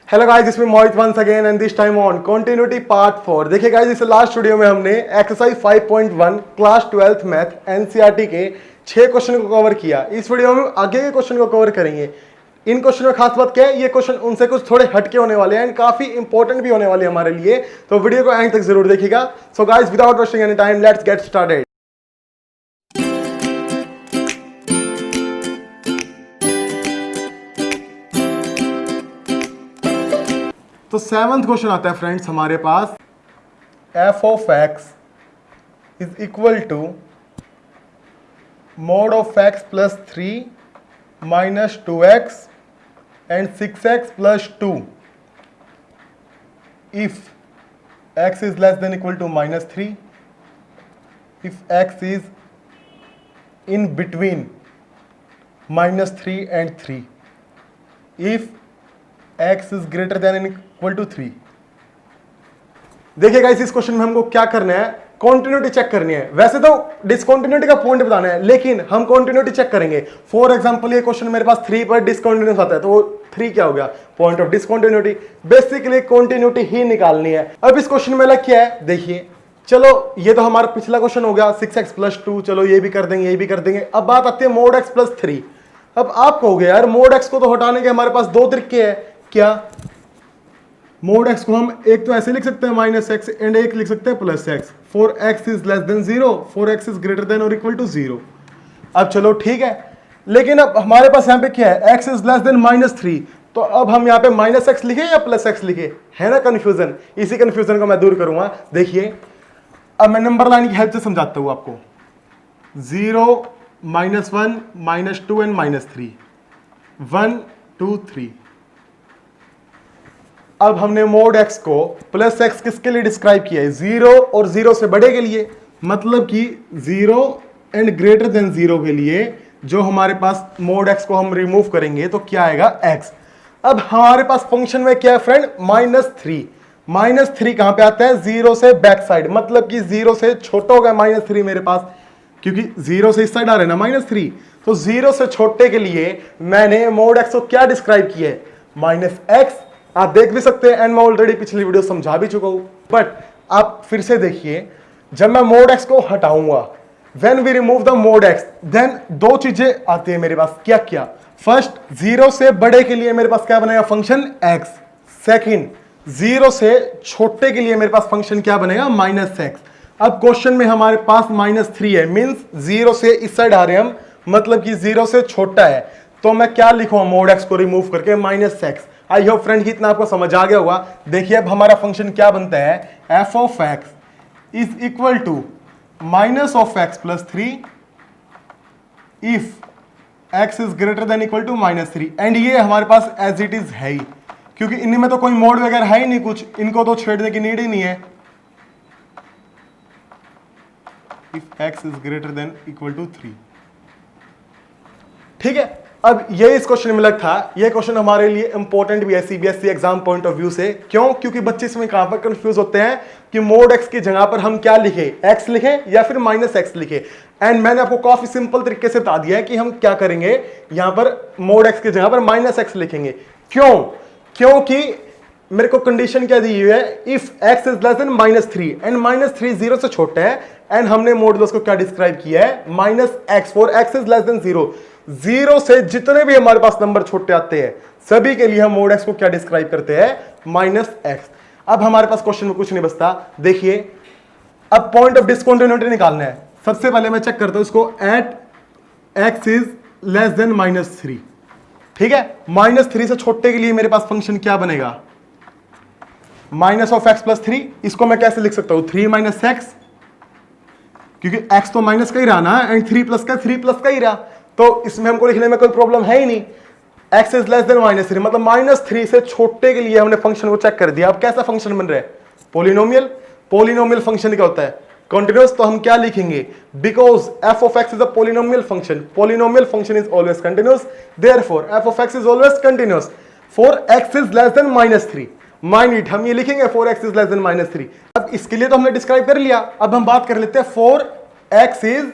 Hello guys, इसमें मोहित once again and this time on continuity part 4। देखिए guys, इस last video में हमने exercise 5.1 class 12th math NCERT के 6 क्वेश्चन को कवर किया। इस वीडियो में आगे के क्वेश्चन को कवर करेंगे। इन क्वेश्चन में खास बात क्या है, ये क्वेश्चन उनसे कुछ थोड़े हटके होने वाले हैं एंड काफी इंपॉर्टेंट भी होने वाले हैं हमारे लिए, तो वीडियो को एंड तक जरूर देखिएगा। So guys, without wasting any time, let's get started. तो 7th क्वेश्चन आता है फ्रेंड्स हमारे पास, f of x is equal to mod of x plus 3 minus 2x and 6x plus 2 if x is less than equal to minus 3, if x is in between minus 3 and 3, if x is greater than equal to 3। देखिएगा इस question में हमको क्या करना है, continuity check करनी है। वैसे तो डिसकॉन्टिन्यूटी का पॉइंट बताना है, लेकिन हम कॉन्टिन्यूटी चेक करेंगे। फॉर एग्जांपल ये क्वेश्चन मेरे पास 3 पर डिसकॉन्टिन्यूस आता है, तो वो 3 क्या हो गया, point of discontinuity. Basically continuity ही निकालनी है। अब इस क्वेश्चन में अलग क्या है, देखिए। चलो ये तो हमारा पिछला क्वेश्चन हो गया 6x प्लस 2, चलो ये भी कर देंगे, ये भी कर देंगे। अब बात आती है मोड x प्लस 3। अब आप कहोगे यार मोड x को तो हटाने के हमारे पास 2 तरीके हैं। क्या मोड x को हम एक तो ऐसे लिख सकते हैं माइनस एक्स एंड एक लिख सकते हैं plus x. For x is less than 0, for x is greater then और इक्वल टू 0। अब चलो ठीक है, लेकिन अब हमारे पास यहाँ पे क्या है, x is less than minus 3, तो अब हम यहाँ पे माइनस एक्स लिखे या प्लस एक्स लिखे, है ना कंफ्यूजन। इसी कंफ्यूजन को मैं दूर करूंगा। देखिए अब मैं नंबर लाइन की हेल्प से समझाता हूँ आपको। 0 माइनस 1 माइनस 2 एंड माइनस 3, 1 2 3। अब हमने मोड x को प्लस एक्स किसके लिए डिस्क्राइब किया है, 0 और 0 से बड़े के लिए, मतलब कि 0 एंड ग्रेटर देन 0 के लिए जो हमारे पास मोड x को हम रिमूव करेंगे तो क्या आएगा, x। अब हमारे पास फंक्शन में क्या है फ्रेंड, माइनस 3। माइनस 3 कहां पे आता है, 0 से बैक साइड, मतलब कि 0 से छोटा होगा माइनस 3 मेरे पास, क्योंकि 0 से इस साइड आ रहे हैं ना माइनस 3। तो 0 से छोटे के लिए मैंने मोड x को क्या डिस्क्राइब किया है, माइनस x। आप देख भी सकते हैं एंड मैं ऑलरेडी पिछली वीडियो समझा भी चुका हूं, बट आप फिर से देखिए। जब मैं मोड x को हटाऊंगा, when we remove the mode x, then 2 चीजें आती है मेरे पास। क्या क्या, फर्स्ट 0 से बड़े के लिए मेरे पास क्या बनेगा, फंक्शन x। सेकंड 0 से छोटे के लिए मेरे पास फंक्शन क्या बनेगा, माइनस x। अब क्वेश्चन में हमारे पास माइनस 3 है, मींस 0 से इस साइड आ रहे हैं हम, मतलब कि 0 से छोटा है, तो मैं क्या लिखूंगा, मोड x को रिमूव करके minus x। I hope friend कि इतना आपको समझ आ गया होगा। देखिए अब हमारा फंक्शन क्या बनता है, f of x is equal to minus of x plus 3 if x is greater than equal to minus 3। And ये हमारे पास एज इट इज है ही, क्योंकि इनमें तो कोई मोड वगैरह है ही नहीं, कुछ इनको तो छेड़ने की नीड ही नहीं है। If x is greater than equal to 3, ठीक है। अब ये इस क्वेश्चन में लग था, ये क्वेश्चन हमारे लिए इंपॉर्टेंट भी है CBSE exam point of view से। क्यों, क्योंकि बच्चे इसमें कहां पर कंफ्यूज होते हैं कि मोड x की जगह पर हम क्या लिखे, x लिखे या फिर माइनस x लिखे। एंड मैंने आपको काफी सिंपल तरीके से बता दिया है कि हम क्या करेंगे, यहां पर मोड x की जगह पर माइनस x लिखेंगे। क्यों, क्योंकि मेरे को कंडीशन क्या दी हुई है, if x is less than minus 3 and minus 3 0 से छोटा है, एंड हमने मॉडुलस को क्या डिस्क्राइब किया है, minus x। For x is less than 0, 0 से जितने भी हमारे पास नंबर छोटे आते हैं सभी के लिए हम मोड x को क्या डिस्क्राइब करते हैं, माइनस x। अब हमारे पास क्वेश्चन में कुछ नहीं बचता। देखिए अब पॉइंट ऑफ डिसकंटिन्यूटी निकालना है। सबसे पहले मैं चेक करता हूं इसको, at x is less than minus 3, ठीक है। माइनस 3 से छोटे के लिए मेरे पास फंक्शन क्या बनेगा, माइनस ऑफ x प्लस 3। इसको मैं कैसे लिख सकता हूं, 3 माइनस एक्स, क्योंकि x तो माइनस का ही रहा ना, एंड 3 प्लस का ही रहा, तो इसमें हमको लिखने में कोई प्रॉब्लम है ही नहीं। x is less than minus 3, मतलब माइनस 3 से छोटे के लिए हमने फंक्शन को चेक कर दिया। अब कैसा फंक्शन बन रहा है, पोलिनोमियल। पोलिनोमियल फंक्शन क्या होता है, कंटीन्यूअस। तो हम क्या लिखेंगे, because f of x is a polynomial function, polynomial function is always continuous, therefore f of x is always continuous for x is less than minus 3। Mind it, हम ये लिखेंगे for x is less than minus 3। अब इसके लिए तो हमने describe कर लिया, अब हम बात कर लेते हैं for x is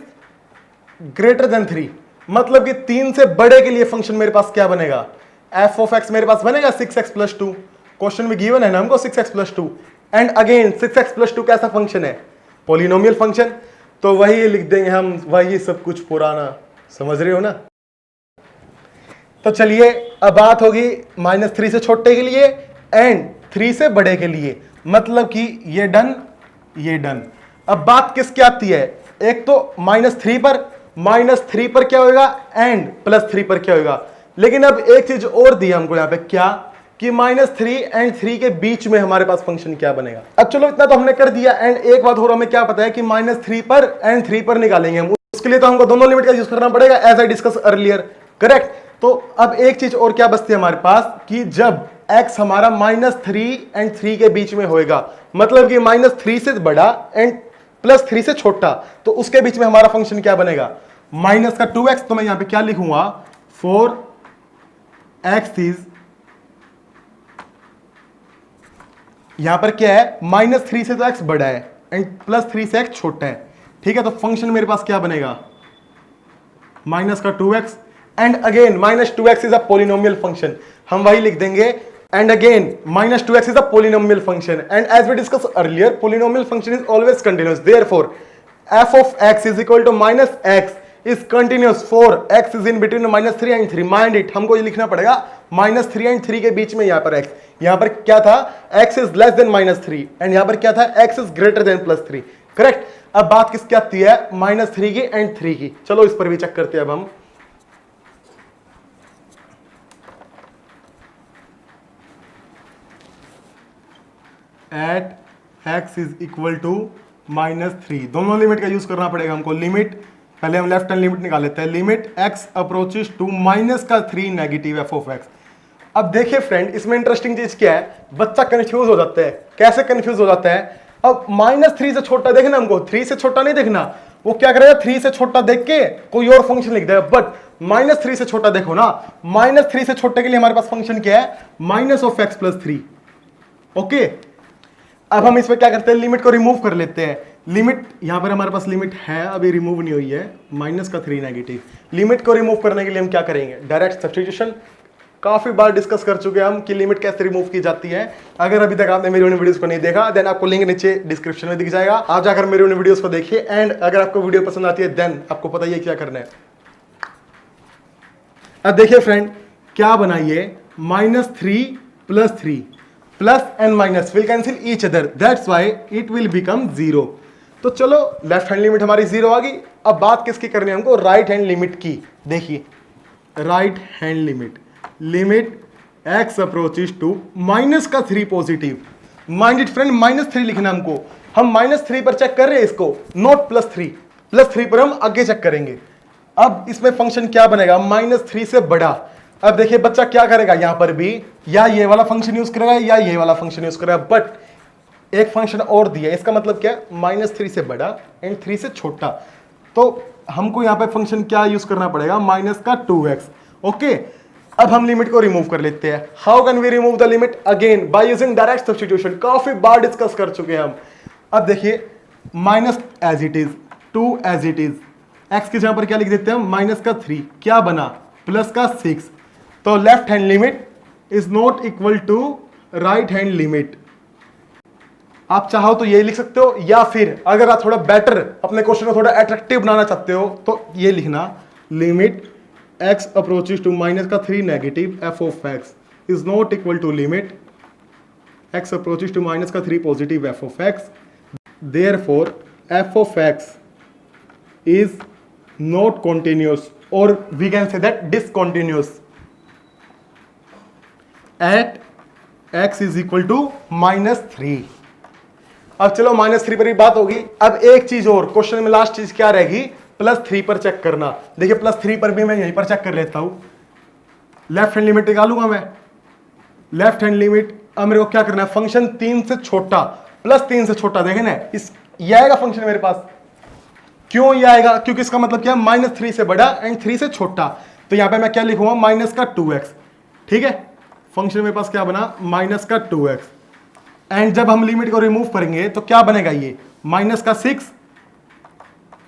greater then 3, मतलब कि 3 से बड़े के लिए फंक्शन मेरे पास क्या बनेगा, f ऑफ x मेरे पास बनेगा 6x प्लस 2। क्वेश्चन में गिवन है ना हमको 6x plus 2, and again 6x plus 2 कैसा फंक्शन है, पॉलिनोमियल फंक्शन, तो वही लिख देंगे हम, वही सब कुछ पुराना, समझ रहे हो ना। तो चलिए अब बात होगी -3 से छोटे के लिए एंड 3 से बड़े के लिए, मतलब कि ये डन ये डन। अब बात किसकी आती है, एक तो -3 पर क्या होगा एंड +3 पर क्या होगा, लेकिन अब एक चीज और दी हमको यहाँ पे, क्या कि -3 एंड 3 के बीच में हमारे पास फंक्शन क्या बनेगा। अब चलो इतना तो हमने कर दिया, एंड एक बात और हमें क्या पता है कि -3 पर एंड 3 पर निकालेंगे हम, उसके लिए तो हमको दोनों लिमिट का यूज करना पड़ेगा, as I discuss earlier, correct. तो अब एक चीज और क्या बचती है हमारे पास कि जब x हमारा -3 एंड 3 के बीच में होएगा, मतलब कि -3 से बड़ा एंड +3 से छोटा, तो उसके बीच में हमारा फंक्शन क्या बनेगा, माइनस का 2x। तो मैं यहां पे क्या लिखूंगा, 4x इज, यहां पर क्या है, -3 से तो x बड़ा है एंड +3 से x छोटा है, ठीक है। तो फंक्शन मेरे पास क्या बनेगा, माइनस का 2x, and again -2x is a polynomial function, हम वही लिख देंगे, and again -2x is a polynomial function, and as we discussed earlier polynomial function is always continuous, therefore f of x is equal to -x is continuous for x is in between -3 and 3। mind it, हमको ये लिखना पड़ेगा -3 and 3 के बीच में, यहाँ पर x, यहाँ पर क्या था, x is less than -3 and यहाँ पर क्या था, x is greater than +3, correct. अब बात किसकी आती है, -3 की एंड 3 की, चलो इस पर भी चेक करते हैं अब हम। At x is equal to -3, दोनों लिमिट का यूज करना पड़ेगा हमको। लिमिट पहले हम लेफ्ट हैंड लिमिट निकाल लेते हैं, limit x approaches to -3 negative f of x। अब देखिए फ्रेंड, इसमें इंटरेस्टिंग चीज क्या है, बच्चा कंफ्यूज हो जाता है। कैसे कंफ्यूज हो जाता है, अब -3 से छोटा देखना हमको, 3 से छोटा नहीं देखना, वो क्या करेगा, 3 से छोटा देख के कोई और फंक्शन लिख देगा, बट -3 से छोटा देखो ना, -3 से छोटे के लिए हमारे पास फंक्शन क्या है, -x + 3, ओके। अब हम इसमें क्या करते हैं, लिमिट को रिमूव कर लेते हैं। लिमिट यहां पर हमारे पास लिमिट है, अभी रिमूव नहीं हुई है, -3 नेगेटिव। लिमिट को रिमूव करने के लिए हम क्या करेंगे, डायरेक्ट सब्स्टिट्यूशन। काफी बार डिस्कस कर चुके हैं हम कि लिमिट कैसे रिमूव की जाती है। अगर अभी तक आपने मेरी उन वीडियोस को नहीं देखा, देन आपको लिंक नीचे डिस्क्रिप्शन में दिख जाएगा, आप जाकर मेरी उन वीडियोस को देखिए। एंड अगर आपको वीडियो पसंद आती है, देन आपको पता ही है क्या करना है। अब देखिए फ्रेंड, क्या बनाइए, -3 + 3 plus and minus will cancel each other, that's why it will become 0। तो चलो लेफ्ट हैंड लिमिट हमारी 0 आ गई। अब बात किसकी करनी है हमको, राइट हैंड लिमिट की। देखिए right hand limit, limit x approaches to -3 positive. Minded friend, -3 लिखना हमको, हम -3 पर चेक कर रहे हैं इसको, नॉट +3। +3 पर हम आगे चेक करेंगे। अब इसमें फंक्शन क्या बनेगा, -3 से बड़ा। अब देखिए बच्चा क्या करेगा, यहां पर भी या ये वाला फंक्शन यूज करेगा या ये वाला फंक्शन यूज करेगा, बट एक फंक्शन और दिया, इसका मतलब क्या, -3 से बड़ा एंड 3 से छोटा। तो हमको यहां पे फंक्शन क्या यूज करना पड़ेगा, -2x, ओके। अब हम लिमिट को रिमूव कर लेते हैं। How can we remove the limit, again by using direct substitution, काफी बार डिस्कस कर चुके हैं हम। अब देखिए minus as it is, 2 as it is, x की जगह पर क्या लिख देते हैं, -3, क्या बना, +6। तो left hand limit is not equal to right hand limit. आप चाहो तो ये लिख सकते हो, या फिर अगर आप थोड़ा बेटर अपने क्वेश्चन को थोड़ा अट्रैक्टिव बनाना चाहते हो तो ये लिखना, limit x approaches to -3 negative f of x is not equal to limit x approaches to -3 positive f of x, therefore f of x is not continuous, और we can say that discontinuous eight x is equal to -3। अब चलो -3 पर ही बात होगी। अब एक चीज और, क्वेश्चन में लास्ट चीज क्या रहेगी, +3 पर चेक करना। देखिए +3 पर भी मैं यहीं पर चेक कर लेता हूं, लेफ्ट हैंड लिमिट निकालूंगा मैं, लेफ्ट हैंड लिमिट। अब मेरे को क्या करना है, फंक्शन 3 से छोटा, +3 से छोटा, देखें ना इस, ये आएगा फंक्शन मेरे पास। क्यों ये आएगा, क्योंकि इसका मतलब क्या है, -3 से बड़ा एंड 3 से छोटा। तो यहां पे मैं क्या लिखूंगा, -2x, ठीक है। फंक्शन मेरे पास क्या बना, -2x, एंड जब हम लिमिट को रिमूव करेंगे तो क्या बनेगा, ये -6,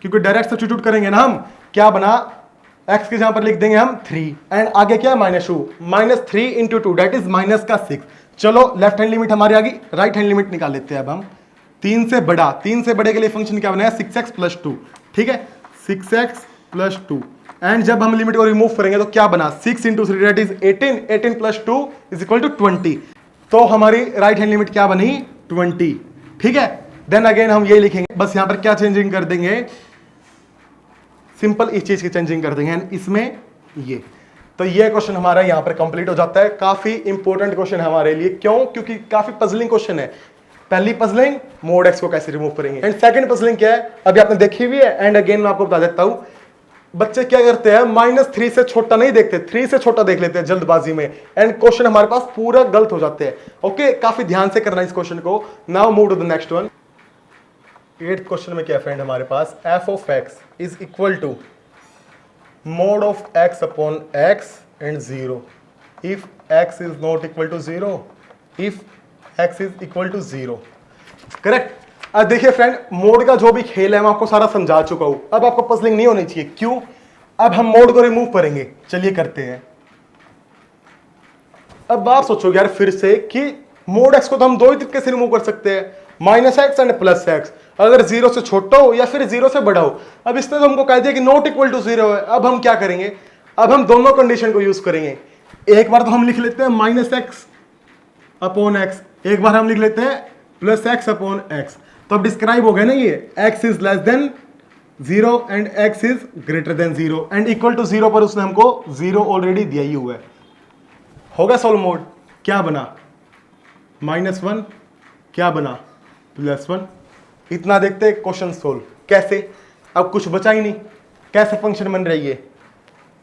क्योंकि डायरेक्ट सब्स्टिट्यूट करेंगे ना हम, क्या बना, x की जहां पर लिख देंगे हम 3, एंड आगे क्या है, -2, -3 × 2 दैट इज -6। चलो लेफ्ट हैंड लिमिट हमारी आ गई, राइट हैंड लिमिट निकाल लेते हैं अब हम। 3 से बड़ा, 3 से बड़े के लिए फंक्शन क्या बनाया 6x + 2, ठीक है 6x + 2। एंड जब हम लिमिट को रिमूव करेंगे तो क्या बना 6 × 3 दैट इज 18, 18 + 2 = 20। तो हमारी राइट हैंड लिमिट क्या बनी 20, ठीक है। देन अगेन हम ये लिखेंगे, बस यहां पर क्या चेंजिंग कर देंगे, सिंपल इस चीज की चेंजिंग कर देंगे इसमें ये। तो ये क्वेश्चन हमारा यहां पर कंप्लीट हो जाता है। काफी इंपॉर्टेंट क्वेश्चन है हमारे लिए, क्यों, क्योंकि काफी पजलिंग क्वेश्चन है। पहली पजलिंग मोड एक्स को कैसे रिमूव करेंगे, एंड सेकंड पजलिंग क्या है अभी आपने देखी हुई है। एंड अगेन मैं आपको बता देता हूं, बच्चे क्या करते हैं -3 से छोटा नहीं देखते, 3 से छोटा देख लेते हैं जल्दबाजी में, एंड क्वेश्चन हमारे पास पूरा गलत हो जाते हैं। ओके, काफी ध्यान से करना इस क्वेश्चन को। Now move to the next one. 8th question में क्या फ्रेंड हमारे पास f(x) is equal to mod of x upon x and 0 if x is not equal to 0, if x is equal to 0, correct. अब देखिए friend, mode का जो भी खेल है मैं आपको सारा समझा चुका हूं, अब आपको पजलिंग नहीं होनी चाहिए। क्यों, अब हम मोड को रिमूव करेंगे, चलिए करते हैं। अब आप सोचोगे यार फिर से कि मोड x को तो हम दो ही तरीके से रिमूव कर सकते हैं, -x एंड +x, अगर 0 से छोटा हो या फिर 0 से बड़ा हो। अब इसने तो हमको कह दिया कि नॉट इक्वल टू 0 है। अब हम क्या करेंगे, अब हम दोनों कंडीशन को यूज करेंगे। एक बार तो हम लिख लेते हैं -x/x, एक बार हम लिख लेते हैं +x/x। तो अब डिस्क्राइब हो गया ना ये, x is less than 0 and x is greater than 0 and equal to 0 पर उसने हमको 0 ऑलरेडी दिया ही हुआ है। होगा सोल्व मोड, क्या बना -1, क्या बना +1। इतना देखते हैं क्वेश्चन सोल्व कैसे। अब कुछ बचा ही नहीं, कैसे फंक्शन बन रही है,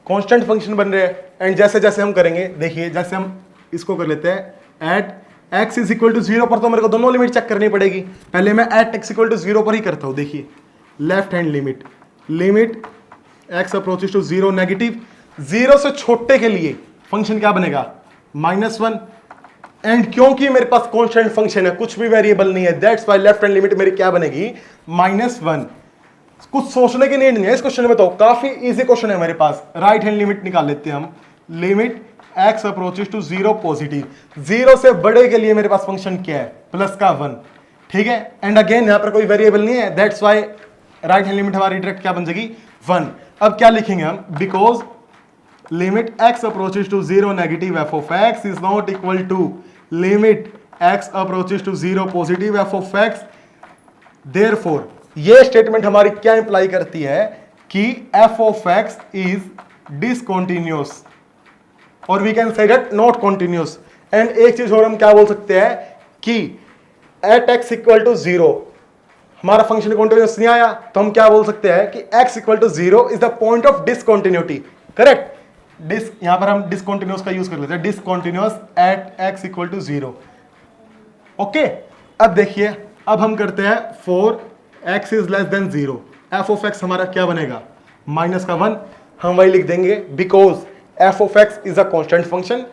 कांस्टेंट फंक्शन बन रहे हैं। एंड जैसे जैसे हम करेंगे, देखिए जैसे हम इसको कर लेते हैं at x is equal to 0 पर, तो मेरे को दोनों लिमिट चेक करनी पड़ेगी। पहले मैं एट x इक्वल टू 0 पर ही करता हूं। देखिए left hand limit, limit x approaches to 0 negative, 0 से छोटे के लिए फंक्शन क्या बनेगा -1। एंड क्योंकि मेरे पास कांस्टेंट फंक्शन है, कुछ भी वेरिएबल नहीं है, that's why left hand limit मेरी क्या बनेगी -1। कुछ सोचने की नीड नहीं है इस क्वेश्चन में, तो काफी इजी क्वेश्चन है मेरे पास। राइट हैंड लिमिट निकाल लेते हैं हम, limit x approaches to 0 positive, 0 से बड़े के लिए मेरे पास फंक्शन क्या है +1, ठीक है। एंड अगेन यहां पर कोई वेरिएबल नहीं है, that's why right hand limit हमारी डायरेक्ट क्या बन जाएगी 1। अब क्या लिखेंगे हम, because limit x approaches to 0 negative f(x) is not equal to limit x approaches to 0 positive f(x). Therefore ये स्टेटमेंट हमारी क्या इंप्लाई करती है कि f(x) इज डिसकंटीन्यूअस, और we can say that not continuous. And एक चीज और हम क्या बोल सकते हैं कि एट x इक्वल टू 0 हमारा फंक्शन कंटीन्यूअस नहीं आया, तो हम क्या बोल सकते हैं कि x equal to 0 is the point of discontinuity, correct. यहां पर हम डिसकंटिन्यूअस का यूज कर लेते हैं, discontinuous at x equal to 0। Okay, अब देखिए, अब हम करते हैं for x is less than 0, f(x) हमारा क्या बनेगा -1। हम वही लिख देंगे because f(x) is a constant function.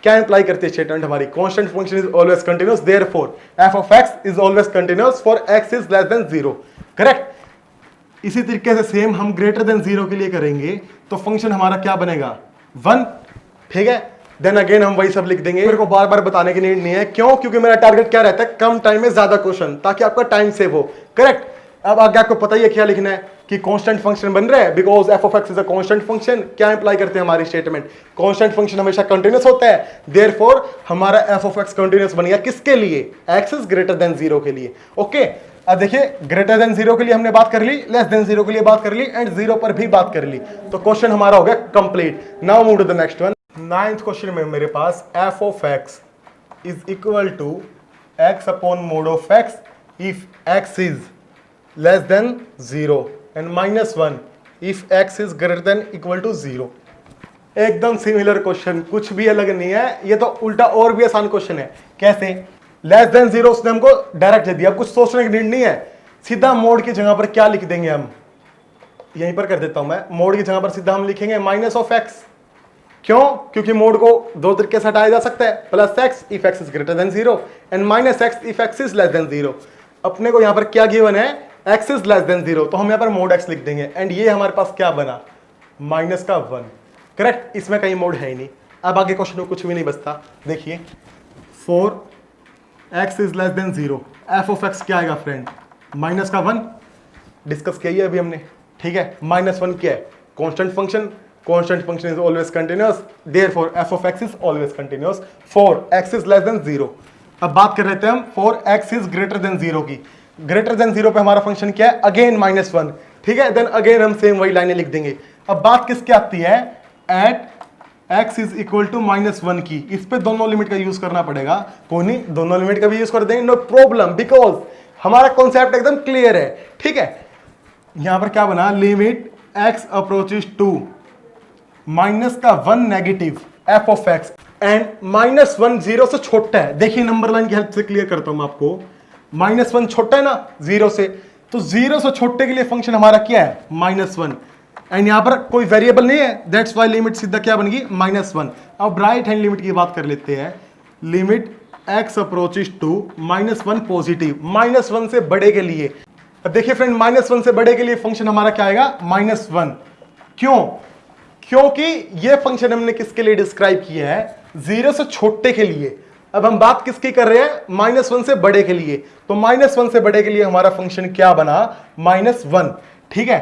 क्या इंप्लाई करती है स्टेटमेंट हमारी, constant function is always continuous, therefore f(x) is always continuous for x is less than 0, correct. इसी तरीके से सेम हम ग्रेटर देन 0 के लिए करेंगे, तो फंक्शन हमारा क्या बनेगा 1, ठीक है। देन अगेन हम वही सब लिख देंगे, मेरे को बार बार बताने की नीड नहीं है। क्यों, क्योंकि मेरा टारगेट क्या रहता है, कम टाइम में ज्यादा क्वेश्चन, ताकि आपका टाइम सेव हो, करेक्ट। अब आगे आपको पता ही है क्या लिखना है कि कांस्टेंट फंक्शन बन रहा है, because f(x) is a constant function. क्या इंप्लाई करते हैं हमारी स्टेटमेंट, कांस्टेंट फंक्शन हमेशा कंटीन्यूअस होता है, देयरफॉर हमारा f(x) कंटीन्यूअस बन गया किसके लिए, x इज ग्रेटर देन 0 के लिए। ओके, अब देखिए ग्रेटर देन 0 के लिए हमने बात कर ली, लेस देन 0 के लिए बात कर ली, एंड 0 पर भी बात कर ली, तो क्वेश्चन हमारा हो गया complete. Now move to the next one. 9th question में मेरे पास f(x) is equal to x upon mod of x if x is less than 0 and -1 if x is greater than equal to 0। एकदम similar question, कुछ भी अलग नहीं है, ये तो उल्टा और भी आसान क्वेश्चन है। कैसे, लेस देन 0 उसने हमको डायरेक्ट दे दिया, कुछ सोचने की नीड नहीं है, सीधा मोड की जगह पर क्या लिख देंगे हम, यहीं पर कर देता हूं मैं, मोड की जगह पर सीधा हम लिखेंगे -(x). क्यों, क्योंकि मोड को दो तरीके से हटाया जा सकता है, +x if x is greater than 0 and -x if x is less than 0। अपने को यहां पर क्या गिवन है, x इज लेस देन 0, तो हम यहां पर मोड x लिख देंगे, एंड ये हमारे पास क्या बना -1, करेक्ट। इसमें कहीं मोड है ही नहीं। अब आगे क्वेश्चन में कुछ भी नहीं बचता। देखिए for x is less than 0, F of x क्या आएगा फ्रेंड, माइनस का 1, डिस्कस किया ही है अभी हमने, ठीक है। -1 क्या है, constant function, constant function is always continuous, therefore F of x is always continuous for x is less than 0। अब बात कर रहे थे हम for x is greater than 0 की। ग्रेटर देन 0 पे हमारा फंक्शन क्या है, अगेन -1, ठीक है। देन अगेन हम सेम वही लाइनें लिख देंगे। अब बात किसकी आती है, at x is equal to -1 की। इस पे दोनों लिमिट का यूज करना पड़ेगा, कोई नहीं, दोनों लिमिट का भी यूज कर देंगे, नो प्रॉब्लम, बिकॉज हमारा कॉन्सेप्ट एकदम क्लियर है, ठीक है। यहां पर क्या बना, limit x approaches to minus का 1 negative f of x and -1 0 से छोटा है। देखिए नंबर लाइन की हेल्प से क्लियर करता हूं मैं आपको, -1 छोटा है ना 0 से, तो 0 से छोटे के लिए फंक्शन हमारा क्या है, -1, एंड यहां पर कोई वेरिएबल नहीं है, दैट्स वाई लिमिट सीधा क्या बनेगी, -1। अब राइट हैंड लिमिट की बात कर लेते हैं, limit x approaches to -1 positive, -1 से बड़े के लिए। अब देखिए फ्रेंड, -1 से बड़े के लिए फंक्शन हमारा क्या आएगा, -1। क्यों, क्योंकि ये फंक्शन हमने किसके लिए डिस्क्राइब किया है, 0 से छोटे के लिए। अब हम बात किसकी कर रहे हैं, -1 से बड़े के लिए, तो -1 से बड़े के लिए हमारा फंक्शन क्या बना, -1, ठीक है।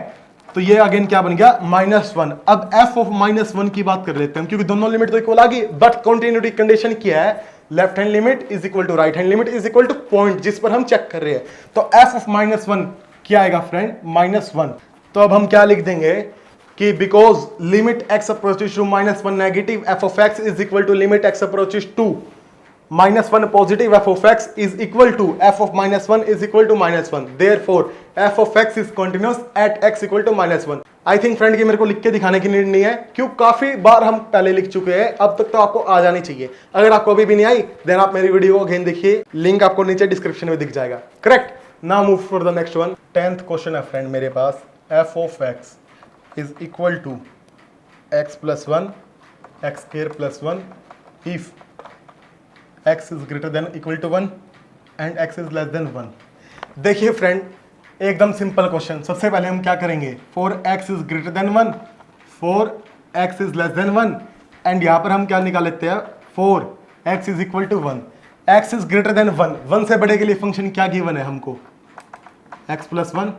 तो ये अगेन क्या बन गया, -1। अब f ऑफ -1 की बात कर लेते हैं, क्योंकि दोनों लिमिट तो इक्वल आ गई, बट कंटिन्यूटी कंडीशन क्या है, left hand limit is equal to right hand limit is equal to point जिस पर हम चेक कर रहे हैं। तो f ऑफ -1 क्या आएगा फ्रेंड, -1। तो अब हम क्या लिख देंगे कि because limit x approaches to -1 negative f of x is equal to limit x approaches to -1 positive f of x is equal to f of -1 is equal to -1, therefore f of x is continuous at x equal to -1। I think friend की मेरे को लिख के दिखाने की need नहीं है, क्यों काफी बार हम पहले लिख चुके हैं, अब तक तो आपको आ जानी चाहिए। अगर आपको अभी भी नहीं आई देन आप मेरी वीडियो को अगेन देखिए, लिंक आपको नीचे डिस्क्रिप्शन में दिख जाएगा, correct. Now move for the next one. 10th question है फ्रेंड मेरे पास, f of x is equal to x plus 1 x square plus 1 if x is greater than equal to 1 and x is less than 1। देखिए friend, एकदम simple question. सबसे पहले हम क्या करेंगे, for x is greater than 1, for x is less than 1, and यहां पर हम क्या निकाल लेते हैं, for x is equal to 1, x is greater than 1, 1 से बड़े के लिए फंक्शन क्या गिवन है हमको, x plus 1।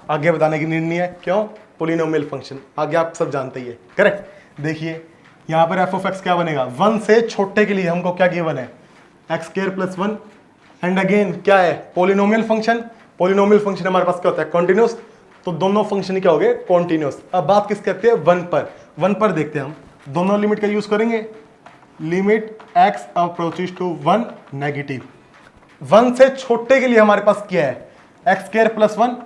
आगे बताने की नीड नहीं है, क्यों, पोलिनोमियल फंक्शन, आगे आप सब जानते ही है, करेक्ट। देखिए यहां पर f ऑफ x क्या बनेगा, 1 से छोटे के लिए हमको क्या गिवन है, x square plus 1, and again क्या है, पोलिनोमियल फंक्शन। पोलिनोमियल फंक्शन हमारे पास क्या होता है, कॉन्टिन्यूस, तो दोनों फंक्शन क्या हो गए, कॉन्टिन्यूस। अब बात किस करते हैं, 1 पर देखते हैं हम, दोनों लिमिट का यूज करेंगे, limit x approaches to 1 negative, 1 से छोटे के लिए हमारे पास क्या है, x square plus 1,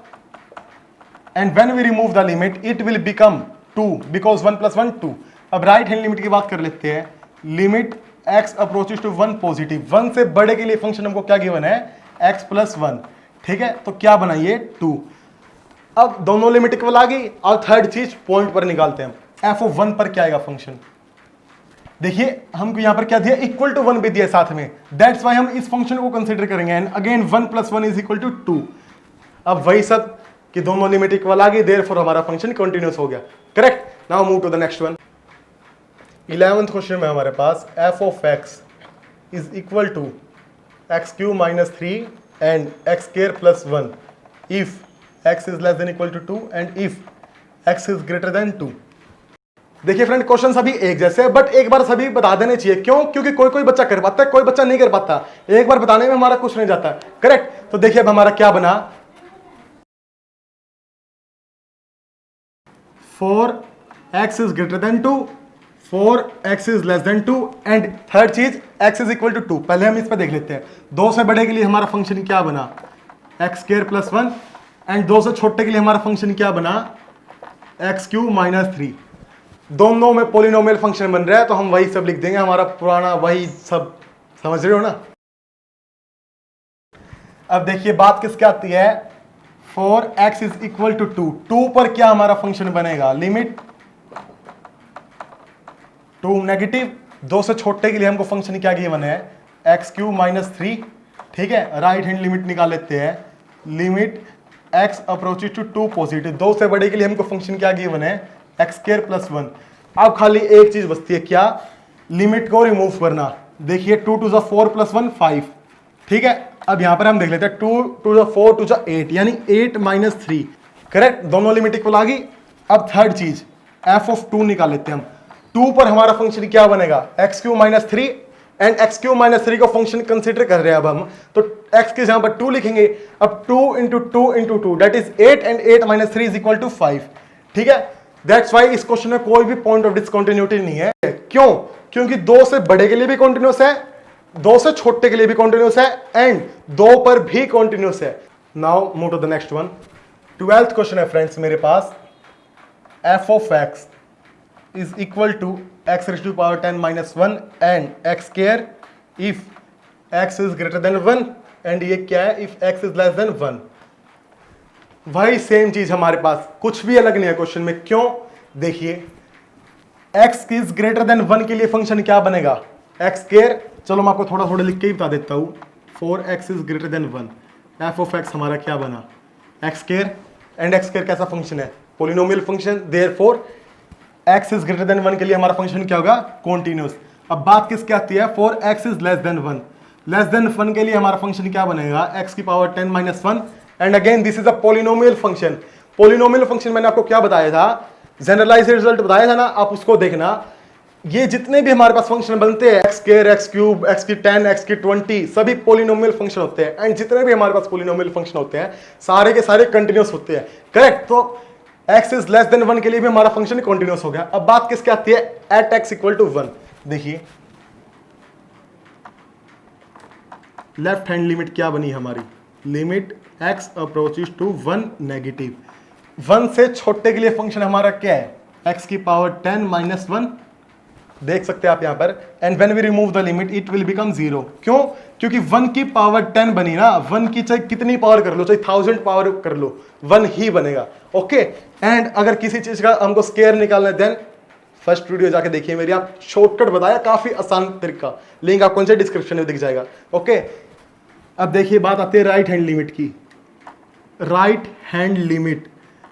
and when we remove the limit it will become 2 because 1 + 1 2। अब राइट हैंड लिमिट की बात कर लेते हैं, limit x approaches to 1 positive, 1 से बड़े के लिए फंक्शन हमको क्या गिवन है, x + 1, ठीक है। तो क्या बनाइए, 2। अब दोनों लिमिट इक्वल आ गई, और थर्ड चीज पॉइंट पर निकालते हैं, f ऑफ 1 पर क्या आएगा फंक्शन। देखिए हमको यहां पर क्या दिया, इक्वल टू 1 भी दिया साथ में, दैट्स वाई हम इस फंक्शन को कंसीडर करेंगे, and again 1 + 1 is equal to 2। अब वही सब कि दोनों लिमिट इक्वल आ गई, देयरफॉर हमारा फंक्शन कंटिन्यूअस हो गया, correct. Now move to the next one. 11th question में हमारे पास f of x is equal to x³ - 3 and x square plus 1 if x is less than equal to 2 and if x is greater than 2। देखिए friend, question सभी एक जैसे हैं, but एक बार सभी बता देने चाहिए, क्यों, क्योंकि कोई कोई बच्चा कर पाता है, कोई बच्चा नहीं कर पाता, एक बार बताने में हमारा कुछ नहीं जाता, करेक्ट। तो देखिए अब हमारा क्या बना, for x is greater than 2, for x is less then 2, and third चीज x इज इक्वल टू 2। पहले हम इस पर देख लेते हैं, 2 से बड़े के लिए हमारा फंक्शन क्या बना, x स्क्वायर प्लस 1, एंड 2 से छोटे के लिए हमारा फंक्शन क्या बना, x³ - 3। दोनों में पोलिनोमियल फंक्शन बन रहा है, तो हम वही सब लिख देंगे, हमारा पुराना वही सब, समझ रहे हो ना। अब देखिए बात किसके आती है, for x is equal to 2, 2 पर क्या हमारा फंक्शन बनेगा, लिमिट 2 नेगेटिव, 2 से छोटे के लिए हमको फंक्शन क्या गिवन है, x³ - 3, ठीक है। राइट हैंड लिमिट निकाल लेते हैं, limit x approaches to 2 positive, 2 से बड़े के लिए हमको फंक्शन क्या गिवन है, x² प्लस 1। अब खाली एक चीज बचती है, क्या, लिमिट को रिमूव करना, देखिए 2 टू 4 प्लस 1 5, ठीक है। अब यहां पर हम देख लेते हैं 2 टू 4 टू 8 यानी 8 माइनस 3, करेक्ट, दोनों लिमिट इक्वल आ गई। अब थर्ड चीज f ऑफ 2 निकाल लेते हैं हम। 2 पर हमारा फंक्शन क्या बनेगा, x Q minus 3, and x Q minus 3 को फंक्शन कंसिडर कर रहे हैं अब हम, तो x के जहां पर 2 लिखेंगे। अब 2 into 2 into 2 that is 8 and 8 minus 3 is equal to 5, ठीक है। दैट्स वाई इस क्वेश्चन में कोई भी पॉइंट ऑफ डिसकंटिन्यूटी नहीं है। क्यों, क्योंकि 2 से बड़े के लिए भी कॉन्टिन्यूस है, 2 से छोटे के लिए भी कॉन्टिन्यूस है, एंड 2 पर भी कॉन्टिन्यूस है। Now move to the next one. 12th question है फ्रेंड्स मेरे पास, f of x is equal to x raised to power 10 minus 1 and x square if x is greater than 1, and ये क्या है, if x is less than 1। वही same चीज हमारे पास, कुछ भी अलग नहीं है क्वेश्चन में। क्यों, देखिए x is greater than 1 के लिए फंक्शन क्या बनेगा, x square, चलो मैं आपको थोड़ा थोड़ा लिख के ही बता देता हूँ। 4x is greater than 1, f of x हमारा क्या बना, x square, and x square कैसा फंक्शन है, polynomial function, therefore x is greater then 1 के लिए हमारा फंक्शन क्या होगा, कॉन्टिन्यूस। अब बात किसकी आती है, for x is less then 1, less than 1 के लिए हमारा फंक्शन क्या बनेगा, x की power 10 minus 1, and again this is a polynomial function. Polynomial function मैंने आपको क्या बताया था, जनरलाइज रिजल्ट बताया था ना, आप उसको देखना। ये जितने भी हमारे पास फंक्शन बनते हैं, x square, x cube, x की 10, x की 20, सभी पोलिनोमियल फंक्शन होते हैं, एंड जितने भी हमारे पास पोलिनोमियल फंक्शन होते हैं सारे के सारे कंटिन्यूस होते हैं, करेक्ट। तो x इज लेस देन 1 के लिए भी हमारा फंक्शन कंटिन्यूस हो गया। अब बात किसकी आती है, एट x इक्वल टू 1। देखिए लेफ्ट हैंड लिमिट क्या बनी हमारी, limit x approaches to 1 negative. 1 से छोटे के लिए फंक्शन हमारा क्या है, x की पावर 10 माइनस 1, देख सकते हैं आप यहां पर, and when we remove the limit it will become 0। क्यों, क्योंकि 1 की पावर 10 बनी ना, 1 की चाहे कितनी पावर कर लो, चाहे 1000 पावर कर लो, 1 ही बनेगा, ओके। एंड अगर किसी चीज का हमको स्क्वायर निकालना है, देन फर्स्ट वीडियो जाके देखिए मेरी, आप शॉर्टकट बताया, काफी आसान तरीका, लिंक आपको नीचे डिस्क्रिप्शन में दिख जाएगा, ओके। अब देखिए बात आती है राइट हैंड लिमिट की। Right hand limit,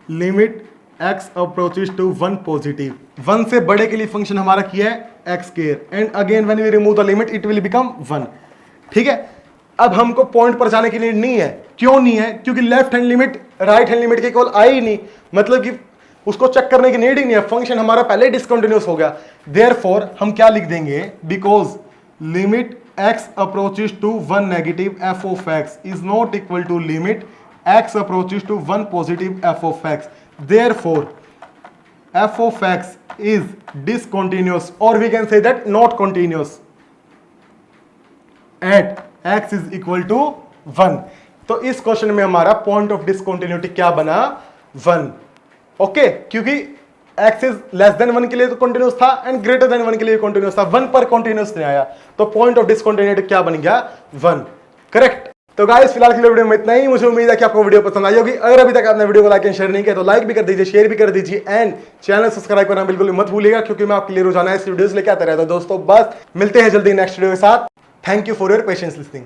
limit x approaches to 1 positive, 1 से बड़े के लिए फंक्शन हमारा किया है x square, and again when we remove the limit it will become 1, ठीक है। अब हमको पॉइंट पर जाने की नीड नहीं है। क्यों नहीं है, क्योंकि left hand limit right hand limit के इक्वल आई ही नहीं, मतलब कि उसको चेक करने की नीड ही नहीं है, फंक्शन हमारा पहले डिसकंटिन्यूस हो गया। देयरफॉर हम क्या लिख देंगे, because limit x approaches to 1 negative f of x is not equal to limit x approaches to 1 positive f of x। Therefore, f of x is discontinuous, or we can say that not continuous at x is equal to 1। तो इस question में हमारा point of discontinuity क्या बना, 1, okay. क्योंकि x is less then 1 के लिए तो कंटिन्यूस था, एंड ग्रेटर देन 1 के लिए कंटिन्यूस था, 1 पर कंटिन्यूस नहीं आया, तो पॉइंट ऑफ डिसकंटिन्यूटी क्या बन गया, 1, करेक्ट। तो गाइस फिलहाल के वीडियो में इतना ही। मुझे उम्मीद है कि आपको वीडियो पसंद आई होगी। अगर अभी तक आपने वीडियो को लाइक एंड शेयर नहीं किया तो लाइक भी कर दीजिए, शेयर भी कर दीजिए, एंड चैनल सब्सक्राइब करना बिल्कुल मत भूलिएगा, क्योंकि मैं आपके लिए रोजाना ऐसी वीडियोस लेके आता रहता हूं दोस्तों। बस मिलते हैं जल्दी नेक्स्ट वीडियो के साथ। Thank you for your patience listening.